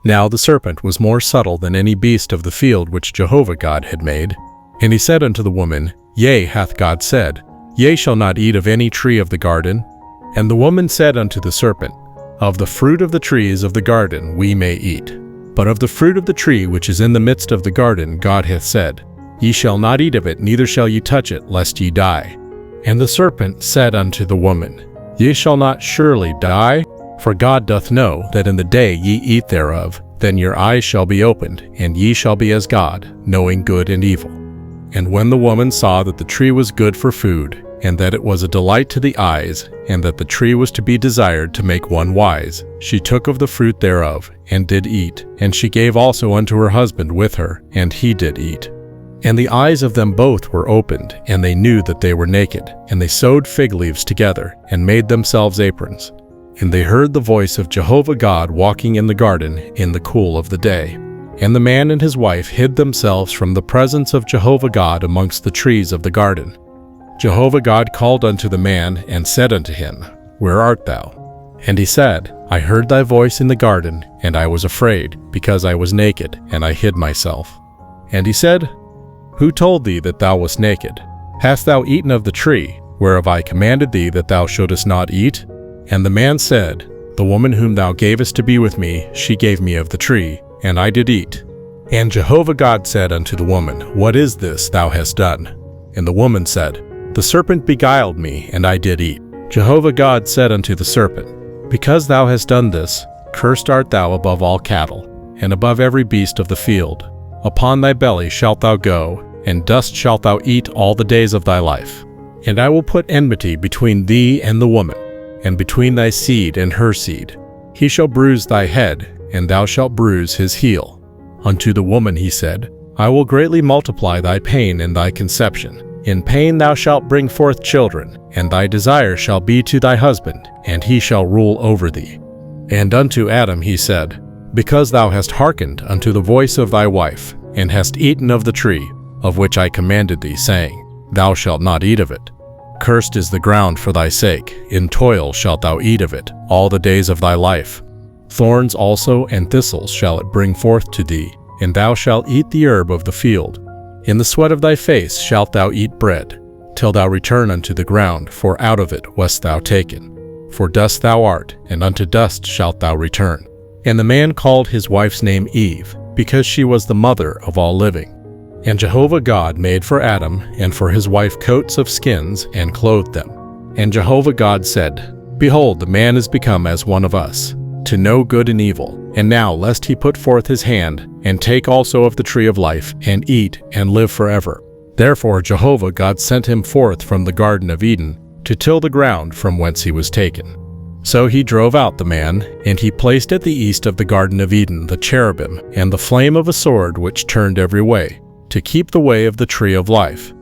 Now the serpent was more subtle than any beast of the field which Jehovah God had made. And he said unto the woman, Yea, hath God said, Ye shall not eat of any tree of the garden? And the woman said unto the serpent, Of the fruit of the trees of the garden we may eat. But of the fruit of the tree which is in the midst of the garden God hath said, Ye shall not eat of it, neither shall ye touch it, lest ye die. And the serpent said unto the woman, Ye shall not surely die, for God doth know that in the day ye eat thereof, then your eyes shall be opened, and ye shall be as God, knowing good and evil. And when the woman saw that the tree was good for food, and that it was a delight to the eyes, and that the tree was to be desired to make one wise, she took of the fruit thereof, and did eat, and she gave also unto her husband with her, and he did eat. And the eyes of them both were opened, and they knew that they were naked, and they sewed fig leaves together, and made themselves aprons. And they heard the voice of Jehovah God walking in the garden in the cool of the day. And the man and his wife hid themselves from the presence of Jehovah God amongst the trees of the garden. Jehovah God called unto the man, and said unto him, Where art thou? And he said, I heard thy voice in the garden, and I was afraid, because I was naked, and I hid myself. And he said, Who told thee that thou wast naked? Hast thou eaten of the tree, whereof I commanded thee that thou shouldest not eat? And the man said, The woman whom thou gavest to be with me, she gave me of the tree, and I did eat. And Jehovah God said unto the woman, What is this thou hast done? And the woman said, The serpent beguiled me, and I did eat. Jehovah God said unto the serpent, Because thou hast done this, cursed art thou above all cattle, and above every beast of the field. Upon thy belly shalt thou go, and dust shalt thou eat all the days of thy life. And I will put enmity between thee and the woman, and between thy seed and her seed. He shall bruise thy head, and thou shalt bruise his heel. Unto the woman he said, I will greatly multiply thy pain in thy conception. In pain thou shalt bring forth children, and thy desire shall be to thy husband, and he shall rule over thee. And unto Adam he said, Because thou hast hearkened unto the voice of thy wife, and hast eaten of the tree, of which I commanded thee, saying, Thou shalt not eat of it. Cursed is the ground for thy sake, in toil shalt thou eat of it all the days of thy life. Thorns also and thistles shall it bring forth to thee, and thou shalt eat the herb of the field. In the sweat of thy face shalt thou eat bread, till thou return unto the ground, for out of it wast thou taken. For dust thou art, and unto dust shalt thou return. And the man called his wife's name Eve, because she was the mother of all living. And Jehovah God made for Adam and for his wife coats of skins, and clothed them. And Jehovah God said, Behold, the man is become as one of us, to know good and evil. And now lest he put forth his hand, and take also of the tree of life, and eat, and live forever. Therefore Jehovah God sent him forth from the Garden of Eden, to till the ground from whence he was taken. So he drove out the man, and he placed at the east of the Garden of Eden the cherubim, and the flame of a sword which turned every way, to keep the way of the tree of life.